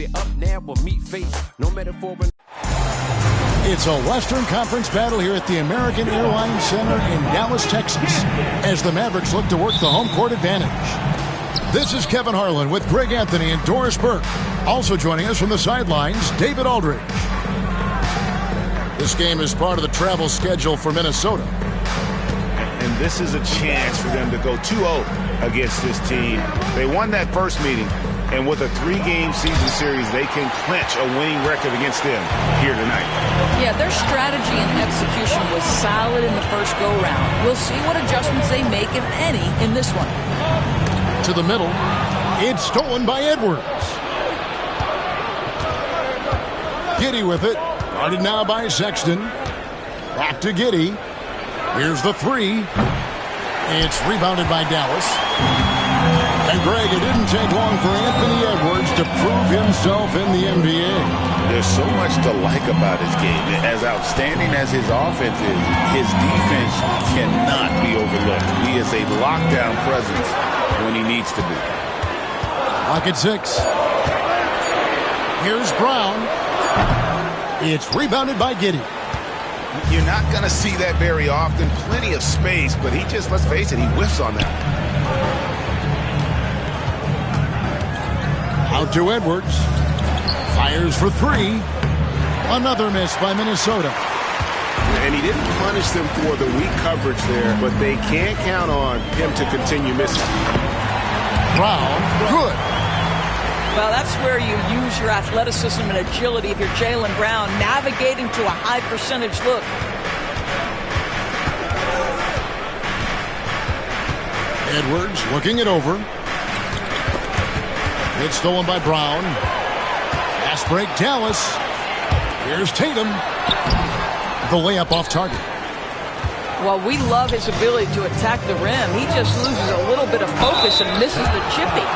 you're up now or meet face. No metaphor. It's a Western Conference battle here at the American Airlines Center in Dallas, Texas, as the Mavericks look to work the home court advantage. This is Kevin Harlan with Greg Anthony and Doris Burke. Also joining us from the sidelines, David Aldridge. This game is part of the travel schedule for Minnesota. And this is a chance for them to go 2-0 against this team. They won that first meeting, and with a 3-game season series, they can clinch a winning record against them here tonight. Yeah, their strategy and execution was solid in the first go-round. We'll see what adjustments they make, if any, in this one. To the middle. It's stolen by Edwards. Giddey with it. Guarded now by Sexton. Back to Giddey. Here's the three. It's rebounded by Dallas. And Greg, it didn't take long for Anthony Edwards to prove himself in the NBA. There's so much to like about his game. As outstanding as his offense is, his defense cannot be overlooked. He is a lockdown presence when he needs to be. Lock at 6. Here's Brown. It's rebounded by Giddey. You're not going to see that very often. Plenty of space, but he just, let's face it, he whiffs on that. Out to Edwards. Fires for 3. Another miss by Minnesota. And he didn't punish them for the weak coverage there, but they can't count on him to continue missing. Brown, good. Well, that's where you use your athleticism and agility if you're Jaylen Brown, navigating to a high percentage look. Edwards looking it over. It's stolen by Brown. Fast break, Dallas. Here's Tatum. The layup off target. Well, we love his ability to attack the rim. He just loses a little bit of focus and misses the chippy.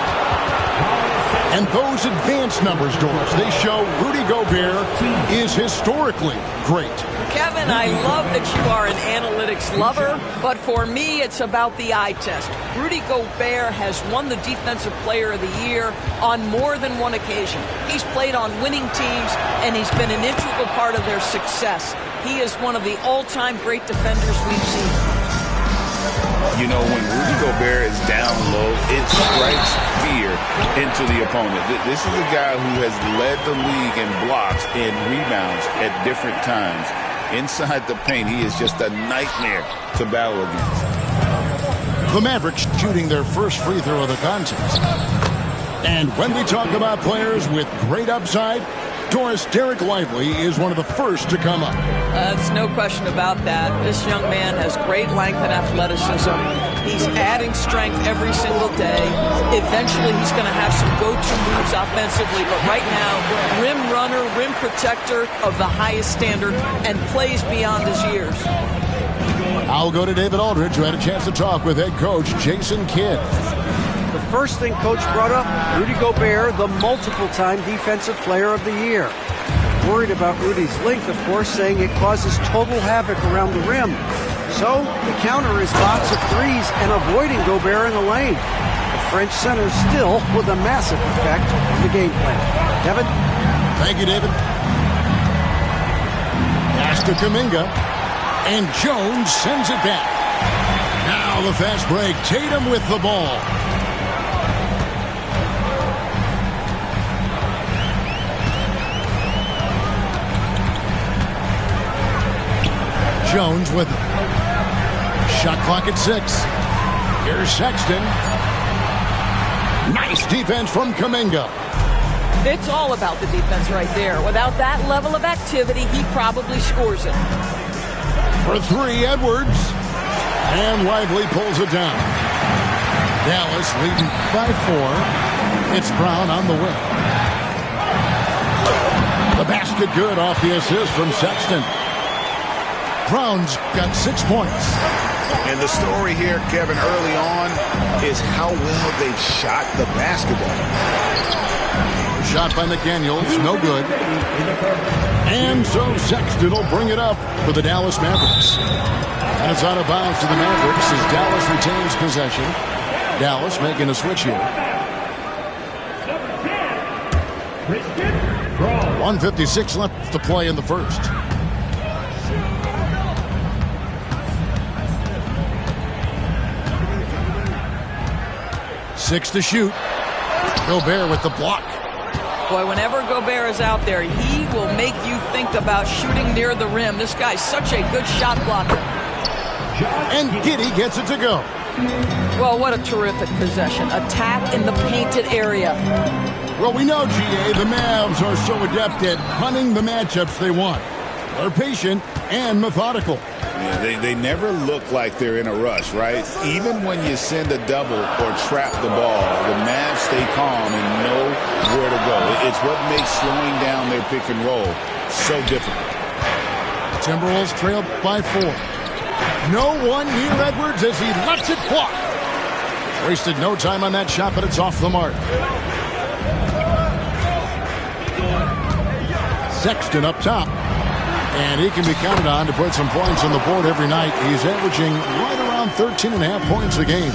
And those advanced numbers, Doris, they show Rudy Gobert is historically great. Kevin, I love that you are an analytics lover, but for me, it's about the eye test. Rudy Gobert has won the Defensive Player of the Year on more than one occasion. He's played on winning teams, and he's been an integral part of their success. He is one of the all-time great defenders we've seen. You know, when Rudy Gobert is down low, it strikes fear into the opponent. This is a guy who has led the league in blocks and rebounds at different times. Inside the paint, he is just a nightmare to battle against. The Mavericks shooting their first free throw of the contest. And when we talk about players with great upside, Doris, Derek Lively is one of the first to come up. There's no question about that. This young man has great length and athleticism. He's adding strength every single day. Eventually, he's going to have some go-to moves offensively. But right now, rim runner, rim protector of the highest standard, and plays beyond his years. I'll go to David Aldridge, who had a chance to talk with head coach Jason Kidd. The first thing Coach brought up, Rudy Gobert, the multiple-time Defensive Player of the Year. Worried about Rudy's length, of course, saying it causes total havoc around the rim. So the counter is lots of threes and avoiding Gobert in the lane. The French center still with a massive effect on the game plan. Kevin? Thank you, David. Pass to Kuminga. And Jones sends it back. Now the fast break. Tatum with the ball. Jones with it. Shot clock at 6. Here's Sexton. Nice defense from Kuminga. It's all about the defense right there. Without that level of activity, he probably scores it. For 3, Edwards. And Lively pulls it down. Dallas leading by 4. It's Brown on the win. The basket good off the assist from Sexton. Brown's got 6 points. And the story here, Kevin, early on is how well they've shot the basketball. Shot by McDaniels, no good. And so Sexton will bring it up for the Dallas Mavericks. And it's out of bounds to the Mavericks as Dallas retains possession. Dallas making a switch here. 1:56 left to play in the first. Six to shoot. Gobert with the block. Boy, whenever Gobert is out there, he will make you think about shooting near the rim. This guy's such a good shot blocker. And Giddey gets it to go. Well, what a terrific possession. Attack in the painted area. Well, we know, GA, the Mavs are so adept at hunting the matchups they want. They're patient and methodical. Yeah, they never look like they're in a rush, right? Even when you send a double or trap the ball, the Mavs stay calm and know where to go. It's what makes slowing down their pick and roll so difficult. Timberwolves trail by 4. No one near Edwards as he lets it fly. Wasted no time on that shot, but it's off the mark. Sexton up top. And he can be counted on to put some points on the board every night. He's averaging right around 13.5 points a game.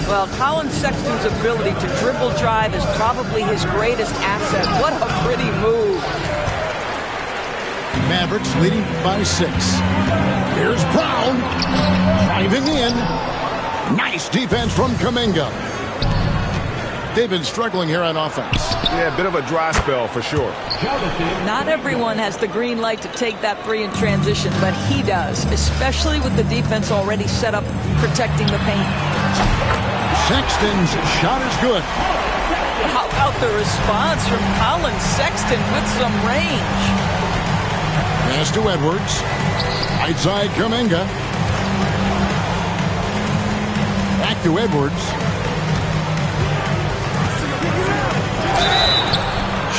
Well, Colin Sexton's ability to dribble drive is probably his greatest asset. What a pretty move. Mavericks leading by 6. Here's Brown. Driving in. Nice defense from Kuminga. They've been struggling here on offense. Yeah, a bit of a dry spell for sure. Not everyone has the green light to take that three in transition, but he does, especially with the defense already set up protecting the paint. Sexton's shot is good. How about the response from Colin Sexton with some range? Pass to Edwards. Right side Kuminga. Back to Edwards.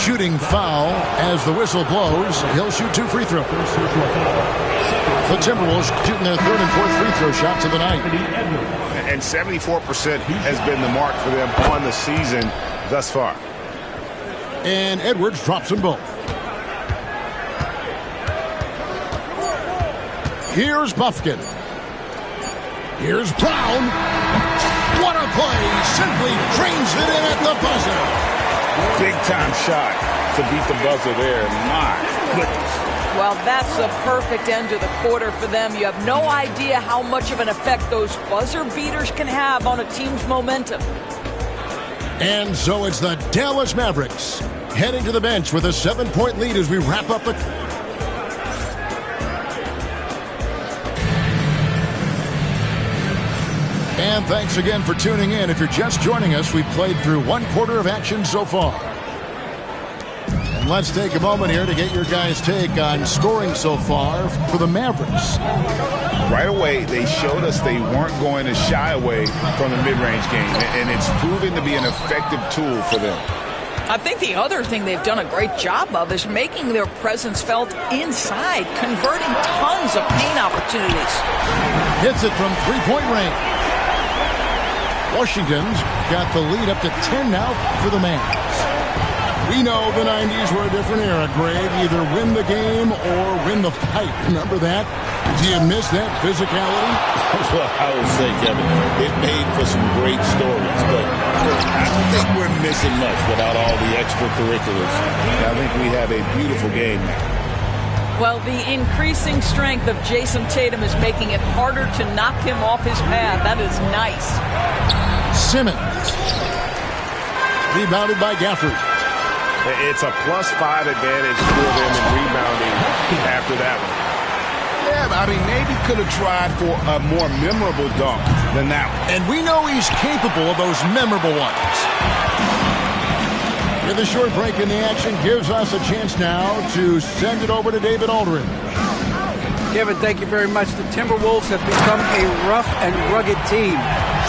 Shooting foul as the whistle blows. He'll shoot 2 free throws. The Timberwolves shooting their 3rd and 4th free throw shots of the night. And 74% has been the mark for them on the season thus far. And Edwards drops them both. Here's Buffkin. Here's Brown. What a play. Simply drains it in at the buzzer. Big time shot to beat the buzzer there. My goodness. Well, that's a perfect end to the quarter for them. You have no idea how much of an effect those buzzer beaters can have on a team's momentum. And so it's the Dallas Mavericks heading to the bench with a 7-point lead as we wrap up the... And thanks again for tuning in. If you're just joining us, we've played through 1 quarter of action so far. And let's take a moment here to get your guys' take on scoring so far for the Mavericks. Right away, they showed us they weren't going to shy away from the mid-range game, and it's proven to be an effective tool for them. I think the other thing they've done a great job of is making their presence felt inside, converting tons of paint opportunities. Hits it from 3-point range. Washington's got the lead up to 10 now for the Mavs. We know the 90s were a different era, Greg. Either win the game or win the fight. Remember that? Do you miss that physicality? Well, I would say, Kevin, it made for some great stories, but I don't think we're missing much without all the extracurriculars. I think we have a beautiful game now. Well, the increasing strength of Jason Tatum is making it harder to knock him off his path. That is nice. Simmons. Rebounded by Gafford. It's a +5 advantage for them in rebounding after that one. Yeah, I mean, maybe could have tried for a more memorable dunk than that one. And we know he's capable of those memorable ones. With a short break in the action gives us a chance now to send it over to David Aldridge. Kevin, thank you very much. The Timberwolves have become a rough and rugged team.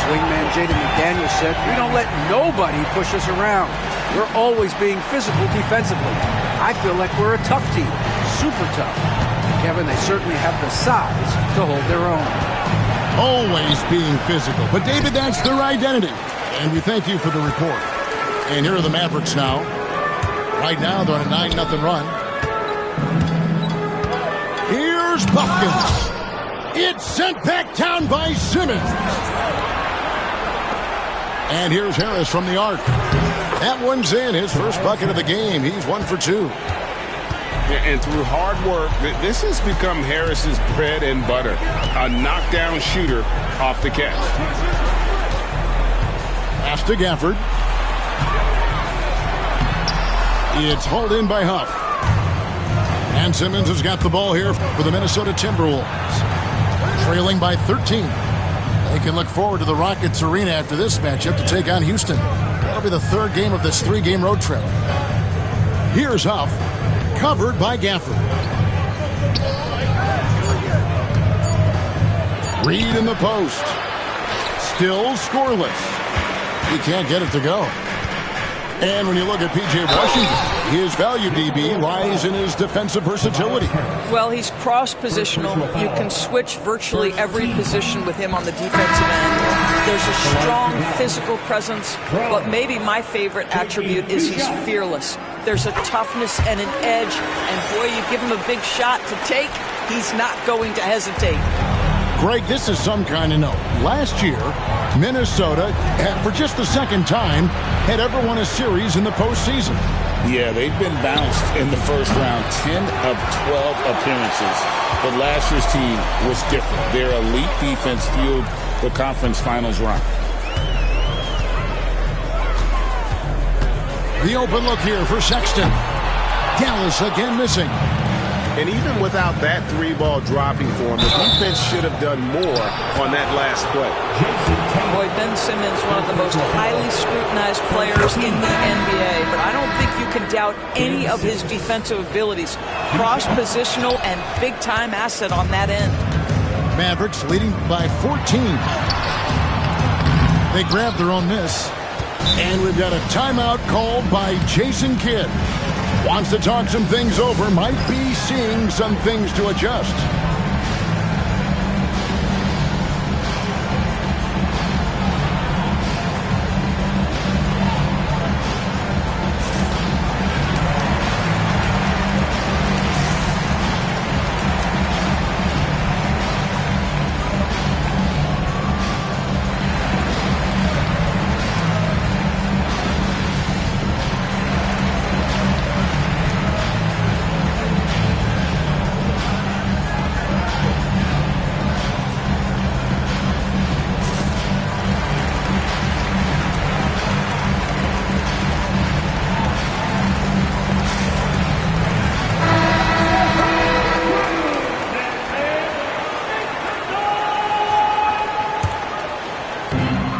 Swingman Jaden McDaniel said, "We don't let nobody push us around. We're always being physical defensively. I feel like we're a tough team, super tough." Kevin, they certainly have the size to hold their own. Always being physical. But David, that's their identity. And we thank you for the report. And here are the Mavericks now. Right now, they're on a 9-0 run. Here's Buffkins. It's sent back down by Simmons. And here's Harris from the arc. That one's in. His first bucket of the game. He's 1 for 2. And through hard work, this has become Harris's bread and butter. A knockdown shooter off the catch. Pass to Gafford. It's hauled in by Huff. And Simmons has got the ball here for the Minnesota Timberwolves. Trailing by 13. They can look forward to the Rockets Arena after this matchup to take on Houston. That'll be the third game of this 3-game road trip. Here's Huff. Covered by Gafford. Reed in the post. Still scoreless. He can't get it to go. And when you look at P.J. Washington, his value DB lies in his defensive versatility. Well, he's cross-positional. You can switch virtually every position with him on the defensive end. There's a strong physical presence, but maybe my favorite attribute is he's fearless. There's a toughness and an edge, and boy, you give him a big shot to take, he's not going to hesitate. Greg, this is some kind of note. Last year, Minnesota, for just the second time, had ever won a series in the postseason. Yeah, they've been bounced in the first round, 10 of 12 appearances. But last year's team was different. Their elite defense fueled the conference finals run. The open look here for Sexton. Dallas again missing. And even without that 3-ball dropping for him, the defense should have done more on that last play. Boy, Ben Simmons, one of the most highly scrutinized players in the NBA, but I don't think you can doubt any of his defensive abilities. Cross-positional and big-time asset on that end. Mavericks leading by 14. They grab their own miss. And we've got a timeout called by Jason Kidd. Wants to talk some things over, might be seeing some things to adjust.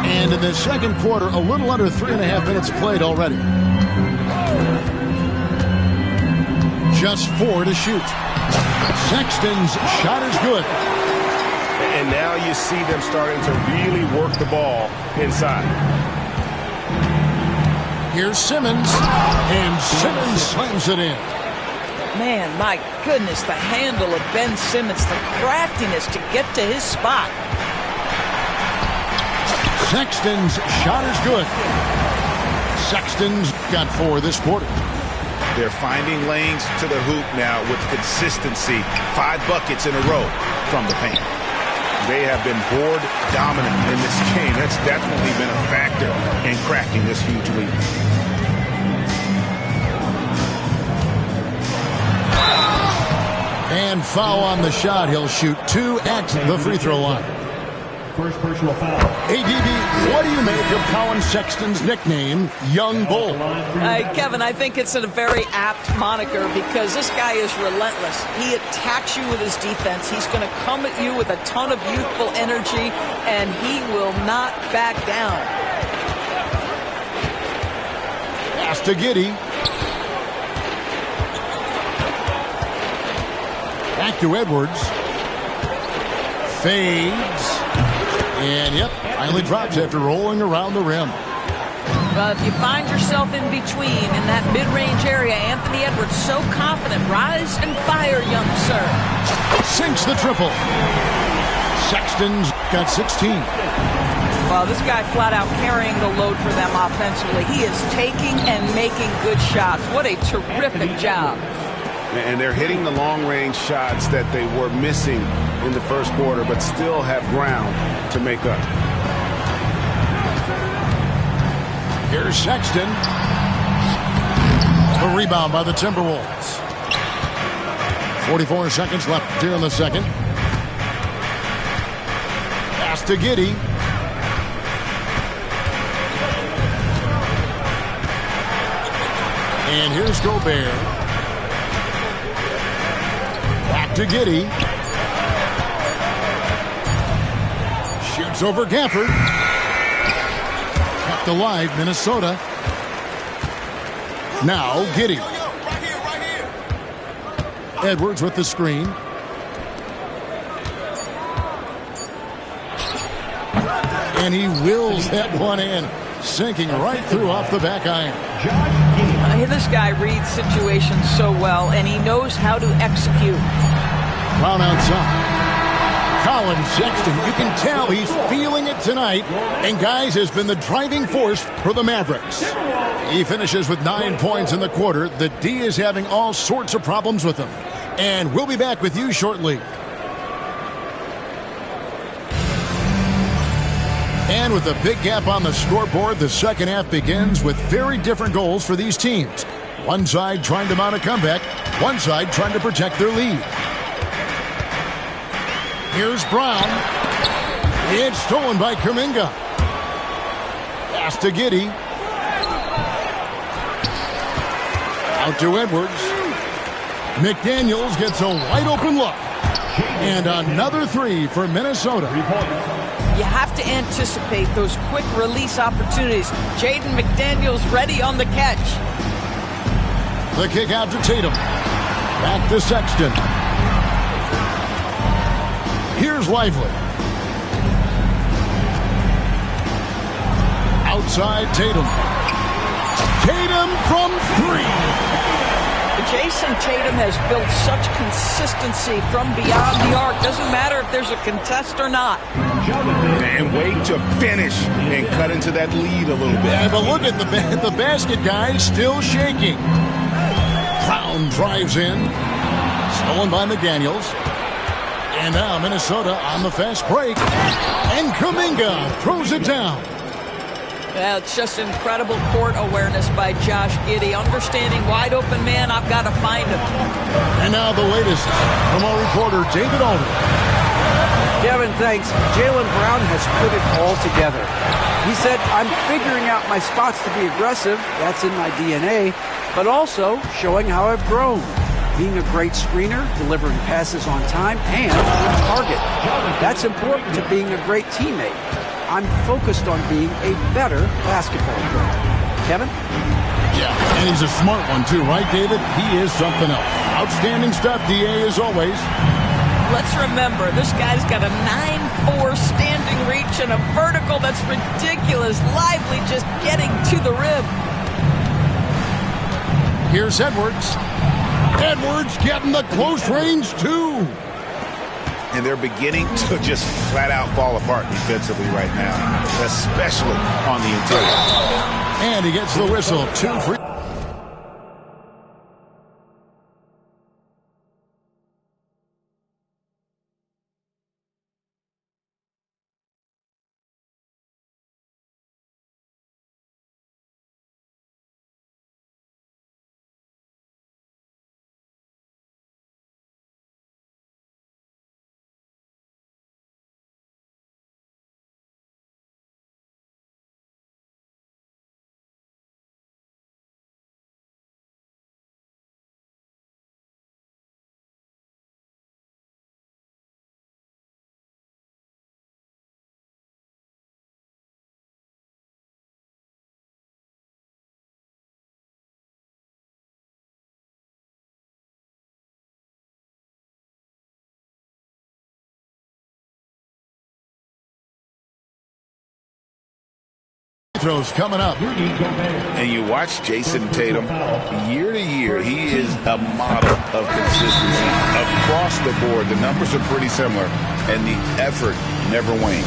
And in the second quarter, a little under 3.5 minutes played already. Just 4 to shoot. Sexton's shot is good. And now you see them starting to really work the ball inside. Here's Simmons, and Simmons slams it in. Man, my goodness, the handle of Ben Simmons, the craftiness to get to his spot. Sexton's shot is good. Sexton's got 4 this quarter. They're finding lanes to the hoop now with consistency. 5 buckets in a row from the paint. They have been board dominant in this game. That's definitely been a factor in cracking this huge lead. And foul on the shot. He'll shoot 2 at the free throw line. First personal foul. ADB, what do you make of Colin Sexton's nickname, Young Bull? Kevin, I think it's a very apt moniker because this guy is relentless. He attacks you with his defense. He's going to come at you with a ton of youthful energy, and he will not back down. Pass to Giddey. Back to Edwards. Fades. And, yep, finally drops after rolling around the rim. Well, if you find yourself in between in that mid-range area, Anthony Edwards so confident. Rise and fire, young sir. Sinks the triple. Sexton's got 16. Well, this guy flat out carrying the load for them offensively. He is taking and making good shots. What a terrific job. And they're hitting the long-range shots that they were missing in the first quarter, but still have ground to make up. Here's Sexton. The rebound by the Timberwolves. 44 seconds left here in the second. Pass to Giddey. And here's Gobert. Back to Giddey. Shoots over Gafford. Kept alive, Minnesota. Now Giddey. Edwards with the screen. And he wills that one in, sinking right through off the back iron. This guy reads situations so well, and he knows how to execute. Brown outside. Colin Sexton, you can tell he's feeling it tonight, and guys, has been the driving force for the Mavericks. He finishes with 9 points in the quarter. The D is having all sorts of problems with him. And we'll be back with you shortly. And with a big gap on the scoreboard, the second half begins with very different goals for these teams. One side trying to mount a comeback, one side trying to protect their lead. Here's Brown. It's stolen by Kuminga. Pass to Giddey. Out to Edwards. McDaniels gets a wide open look. And another three for Minnesota. You have to anticipate those quick release opportunities. Jaden McDaniels ready on the catch. The kick out to Tatum. Back to Sexton. Here's Lively. Outside Tatum. Tatum from three. Jason Tatum has built such consistency from beyond the arc. Doesn't matter if there's a contest or not. And wait to finish and cut into that lead a little bit. Yeah, but look at the basket, guys, still shaking. Brown drives in. Stolen by McDaniels. And now Minnesota on the fast break. And Kuminga throws it down. Yeah, it's just incredible court awareness by Josh Giddey. Understanding wide open man, I've got to find him. And now the latest from our reporter, David Alden. Kevin, thanks. Jaylen Brown has put it all together. He said, I'm figuring out my spots to be aggressive. That's in my DNA. But also showing how I've grown. Being a great screener, delivering passes on time, and on target. That's important to being a great teammate. I'm focused on being a better basketball player. Kevin? Yeah, and he's a smart one too, right, David? He is something else. Outstanding stuff, DA, as always. Let's remember, this guy's got a 9'4" standing reach and a vertical that's ridiculous. Lively just getting to the rim. Here's Edwards. Edwards getting the close range, too. And they're beginning to just flat out fall apart defensively right now, especially on the interior. And he gets the whistle. 2 free. Throws coming up. And you watch Jason Tatum, year to year, he is a model of consistency across the board. The numbers are pretty similar, and the effort never wanes.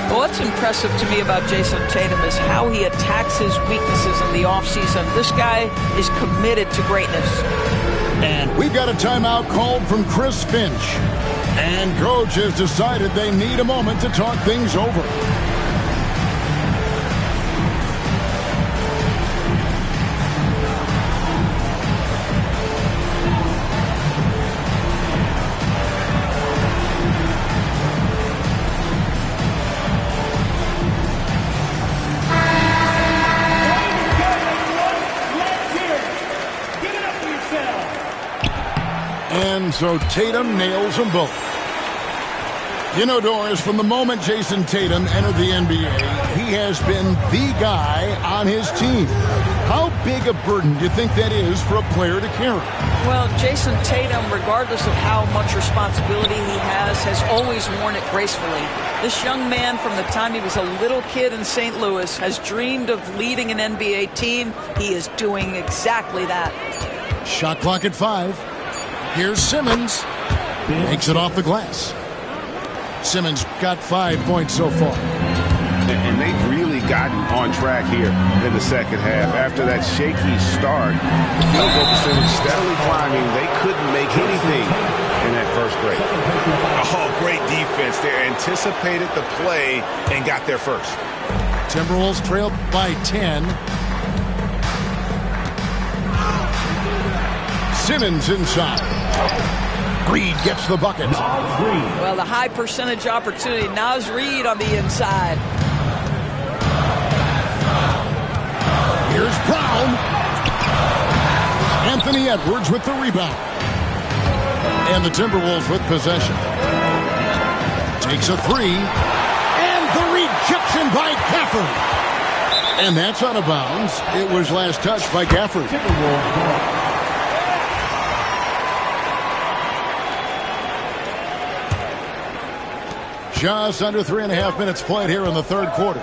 Well, what's impressive to me about Jason Tatum is how he attacks his weaknesses in the offseason. This guy is committed to greatness. And we've got a timeout called from Chris Finch. And coach has decided they need a moment to talk things over. And so Tatum nails them both. You know, Doris, from the moment Jason Tatum entered the NBA, he has been the guy on his team. How big a burden do you think that is for a player to carry? Well, Jason Tatum, regardless of how much responsibility he has always worn it gracefully. This young man, from the time he was a little kid in St. Louis, has dreamed of leading an NBA team. He is doing exactly that. Shot clock at 5. Here's Simmons. Makes it off the glass. Simmons got 5 points so far. And they've really gotten on track here in the second half. After that shaky start, the field goal percentage steadily climbing. They couldn't make anything in that first break. Oh, great defense. They anticipated the play and got there first. Timberwolves trailed by 10. Simmons inside. Reed gets the bucket. Well, the high percentage opportunity. Naz Reid on the inside. Here's Brown. Anthony Edwards with the rebound. And the Timberwolves with possession. Takes a 3. And the rejection by Gafford. And that's out of bounds. It was last touched by Gafford. Just under 3.5 minutes played here in the third quarter.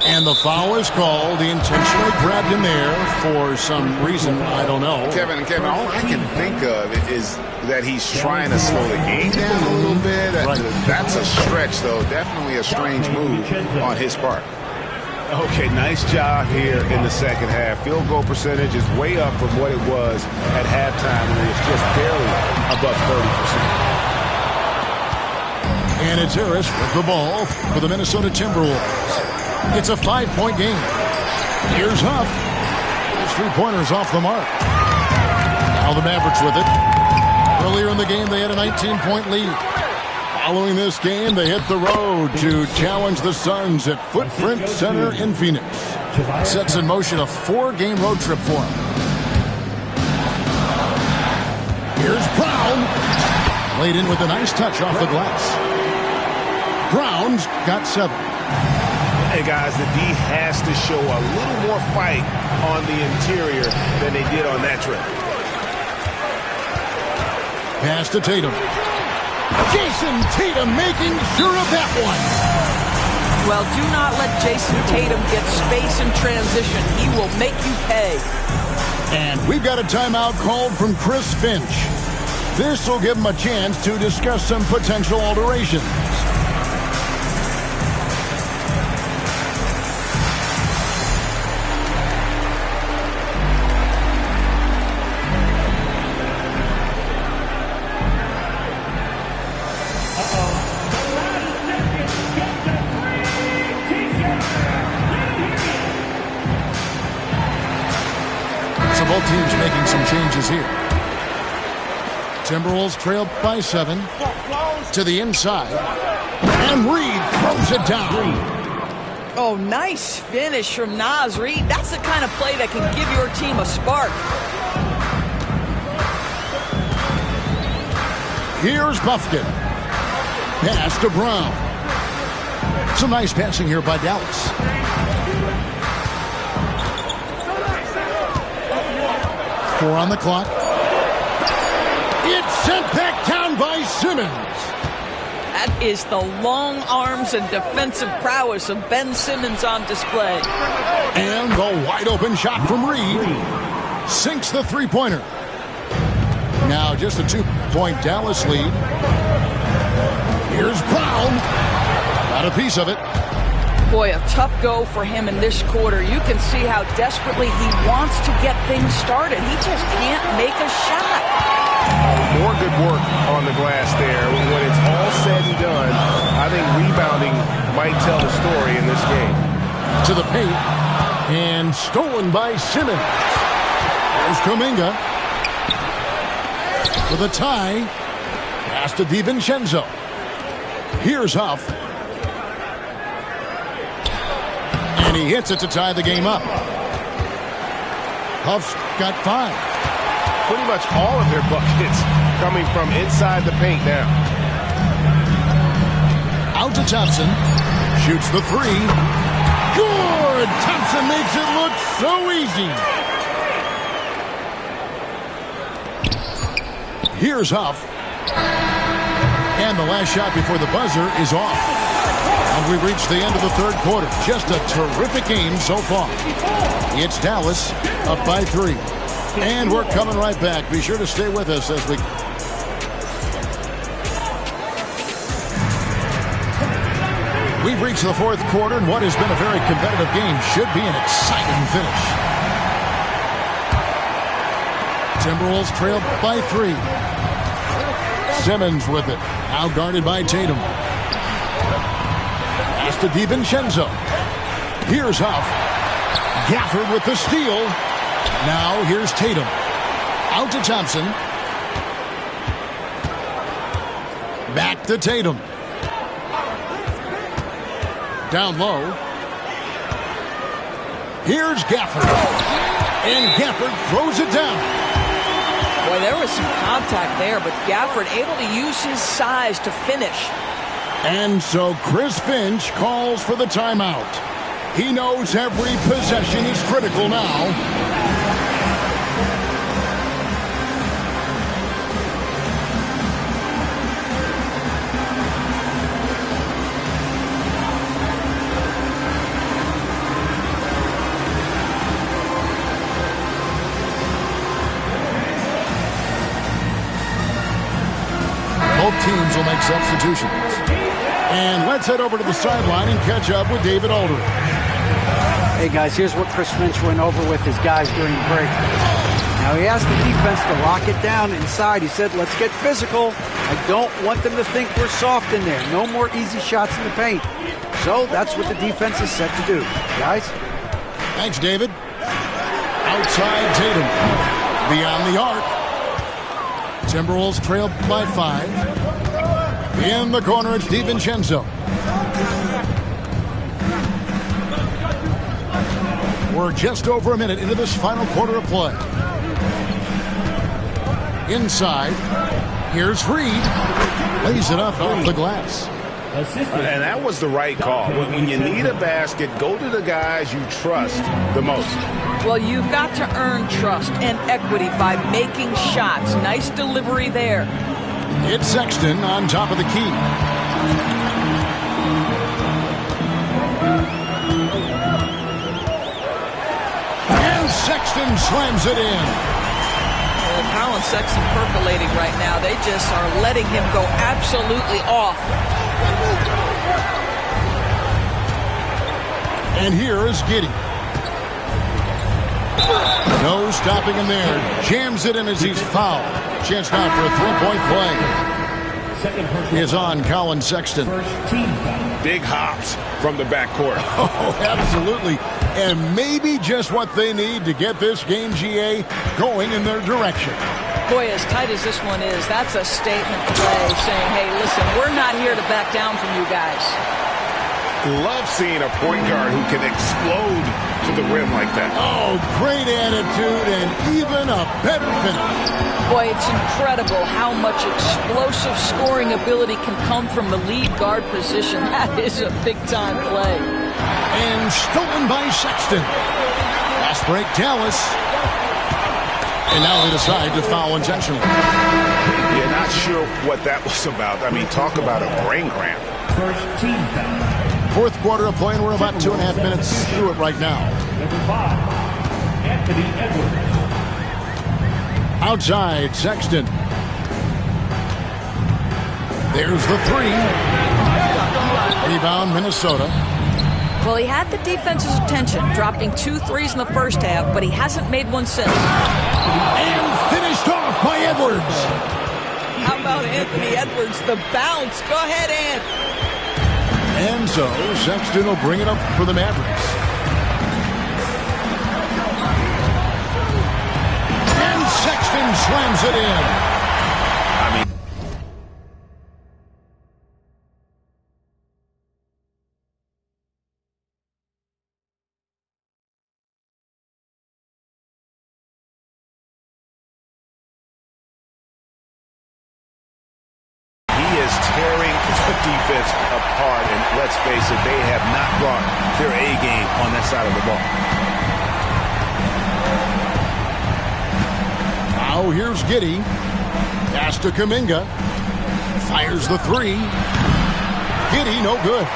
And the foul is called. He intentionally grabbed him there for some reason. I don't know. Kevin, all I can think of is that he's trying to slow the game down a little bit. Right. That's a stretch, though. Definitely a strange move on his part. Okay, nice job here in the second half. Field goal percentage is way up from what it was at halftime, and it's just barely above 30%. And it's Harris with the ball for the Minnesota Timberwolves. It's a 5-point game. Here's Huff. His 3-pointers off the mark. Now the Mavericks with it. Earlier in the game, they had a 19-point lead. Following this game, they hit the road to challenge the Suns at Footprint Center in Phoenix. Sets in motion a 4-game road trip for them. Here's Brown. Laid in with a nice touch off the glass. Brown's got 7. Hey, guys, the D has to show a little more fight on the interior than they did on that trip. Pass to Tatum. Jason Tatum making sure of that one. Well, do not let Jason Tatum get space in transition. He will make you pay. And we've got a timeout called from Chris Finch. This will give him a chance to discuss some potential alterations. Both teams making some changes here. Timberwolves trailed by 7 to the inside. And Reed throws it down. Oh, nice finish from Naz Reid. That's the kind of play that can give your team a spark. Here's Buffkin. Pass to Brown. Some nice passing here by Dallas. Four on the clock. It's sent back down by Simmons. That is the long arms and defensive prowess of Ben Simmons on display. And the wide open shot from Reed sinks the 3-pointer. Now just a 2-point Dallas lead. Here's Brown. Got a piece of it. Boy, a tough go for him in this quarter. You can see how desperately he wants to get things started. He just can't make a shot. More good work on the glass there. When it's all said and done, I think rebounding might tell the story in this game. To the paint. And stolen by Simmons. There's Kuminga. With a tie. Pass to DiVincenzo. Here's Huff. And he hits it to tie the game up. Huff's got 5. pretty much all of their buckets coming from inside the paint now. Out to Thompson. Shoots the three. Good! Thompson makes it look so easy. Here's Huff. And the last shot before the buzzer is off. And we've reached the end of the third quarter. Just a terrific game so far. It's Dallas up by 3. And we're coming right back. Be sure to stay with us as we... We've reached the fourth quarter, and what has been a very competitive game should be an exciting finish. Timberwolves trail by 3. Simmons with it. Now guarded by Tatum. Pass to DiVincenzo. Here's Huff. Gafford with the steal. Now here's Tatum. Out to Thompson. Back to Tatum. Down low. Here's Gafford. And Gafford throws it down. Boy, there was some contact there, but Gafford able to use his size to finish. And so Chris Finch calls for the timeout. He knows every possession is critical now. Both teams will make substitutions. And let's head over to the sideline and catch up with David Aldridge. Hey, guys, here's what Chris Finch went over with his guys during the break. Now, he asked the defense to lock it down inside. He said, let's get physical. I don't want them to think we're soft in there. No more easy shots in the paint. So that's what the defense is set to do. Guys? Thanks, David. Outside Tatum. Beyond the arc. Timberwolves trail by 5. In the corner, it's DiVincenzo. We're just over a minute into this final quarter of play. Inside, here's Reed. Lays it up off the glass. And that was the right call. When you need a basket, go to the guys you trust the most. Well, you've got to earn trust and equity by making shots. Nice delivery there. It's Sexton on top of the key. And Sexton slams it in. Well, Colin Sexton percolating right now. They just are letting him go absolutely off. And here is Giddey. No stopping him there. Jams it in as he's fouled. Chance now for a three-point play. Is on Colin Sexton. Big hops from the backcourt. Oh, absolutely. And maybe just what they need to get this game, GA, going in their direction. Boy, as tight as this one is, that's a statement play saying, hey, listen, we're not here to back down from you guys. Love seeing a point guard who can explode to the rim like that. Oh, great attitude and even a better finish. Boy, it's incredible how much explosive scoring ability can come from the lead guard position. That is a big-time play. And stolen by Sexton. Fast break, Dallas. And now they decide to foul intentionally. You're not sure what that was about. I mean, talk about a brain cramp. First team foul. Fourth quarter of play, and we're about 2.5 minutes through it right now. Number 5, Anthony Edwards. Outside, Sexton. There's the three. Rebound, Minnesota. Well, he had the defense's attention, dropping 2 threes in the first half, but he hasn't made one since. And finished off by Edwards. How about Anthony Edwards, the bounce? Go ahead, Ant. And so Sexton will bring it up for the Mavericks. And Sexton slams it in. just tearing the defense apart. And let's face it, they have not brought their A game on that side of the ball. Now here's Giddey. Pass to Kuminga. Fires the three. Giddey, no good.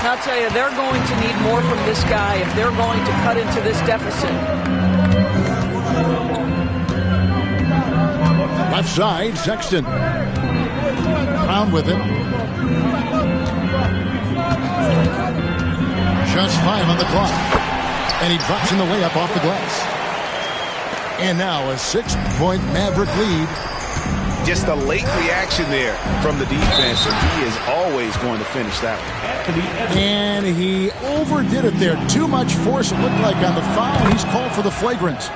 I'll tell you, they're going to need more from this guy if they're going to cut into this deficit. Left side, Sexton. Brown with it. Just 5 on the clock. And he drops in the layup off the glass. And now a 6-point Maverick lead. Just a late reaction there from the defense, and he is always going to finish that one. And he overdid it there. Too much force, it looked like, on the foul. He's called for the flagrant.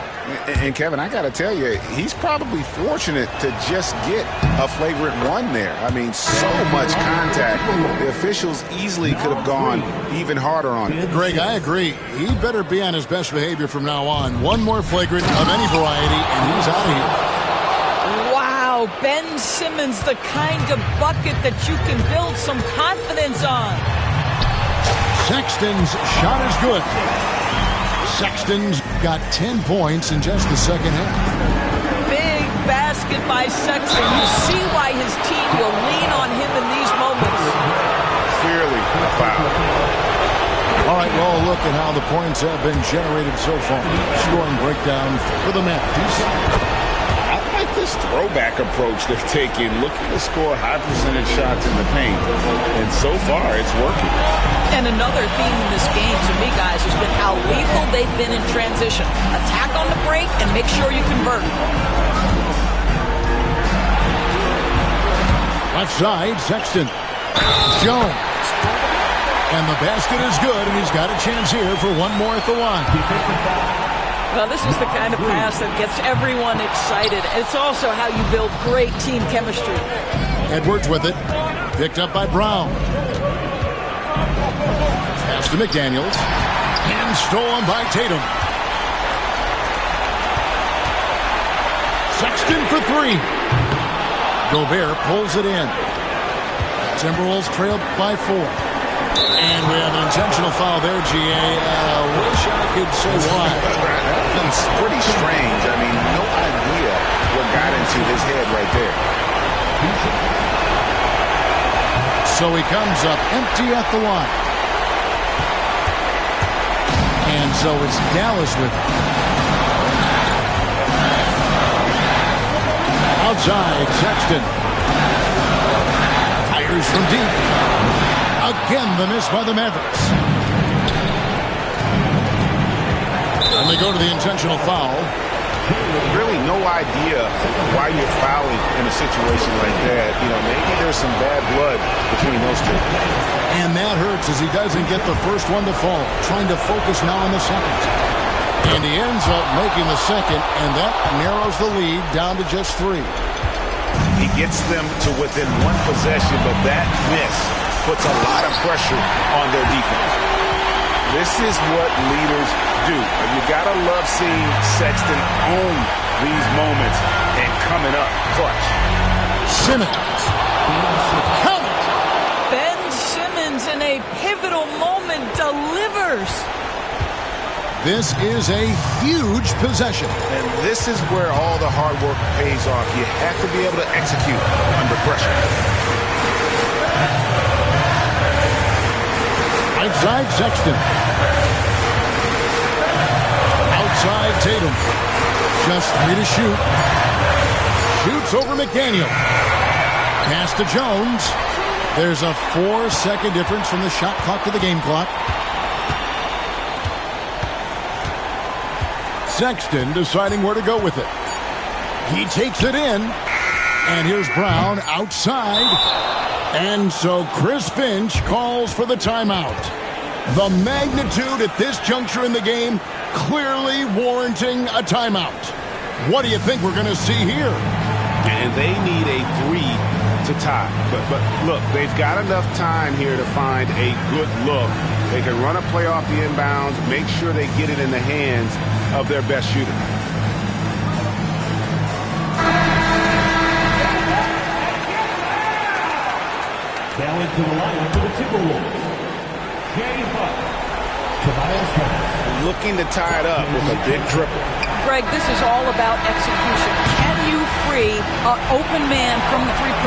And Kevin, I got to tell you, he's probably fortunate to just get a flagrant one there. I mean, so much contact. The officials easily could have gone even harder on it. Greg, I agree. He better be on his best behavior from now on. One more flagrant of any variety, and he's out of here. Wow, Ben Simmons, the kind of bucket that you can build some confidence on. Sexton's shot is good. Sexton's got 10 points in just the second half. Big basket by Sexton. You see why his team will lean on him in these moments. Clearly a foul. All right, well, look at how the points have been generated so far. Scoring breakdown for the Mavs. I like this throwback approach they're taking, looking to score high percentage shots in the paint. And so far, it's working. And another theme in this game, to me, guys, has been how lethal they've been in transition. Attack on the break and make sure you convert. Left side, Sexton. Jones. And the basket is good, and he's got a chance here for one more at the line. Well, this is the kind of pass that gets everyone excited. It's also how you build great team chemistry. Edwards with it. Picked up by Brown. Pass to McDaniels. And stolen by Tatum. Sexton for three. Gobert pulls it in. Timberwolves trail by 4. And we have an intentional foul there, G.A. Wish I could say why. It's pretty strange. I mean, no idea what got into his head right there. So he comes up empty at the line. And so it's Dallas with it. Outside, Sexton. Fires from deep. Again, the miss by the Mavericks. And they go to the intentional foul. Really no idea why you're fouling in a situation like that. You know, maybe there's some bad blood between those two. And that hurts as he doesn't get the first one to fall. Trying to focus now on the second. And he ends up making the second, and that narrows the lead down to just 3. He gets them to within one possession, but that miss puts a lot of pressure on their defense. This is what leaders do. You gotta love seeing Sexton own these moments and coming up clutch. Simmons. Count. Ben Simmons in a pivotal moment delivers. This is a huge possession. And this is where all the hard work pays off. You have to be able to execute under pressure. Outside Sexton. Outside Tatum. Just 3 to shoot. Shoots over McDaniel. Pass to Jones. There's a 4-second difference from the shot clock to the game clock. Sexton deciding where to go with it. He takes it in. And here's Brown outside. And so Chris Finch calls for the timeout. The magnitude at this juncture in the game clearly warranting a timeout. What do you think we're going to see here? And they need a 3 to tie. But look, they've got enough time here to find a good look. They can run a play off the inbounds, make sure they get it in the hands of their best shooter. to the line for the Timberwolves, Jay Hunt. Tobias Harris. Looking to tie it up with a big triple. Greg, this is all about execution. Can you free an open man from the three-point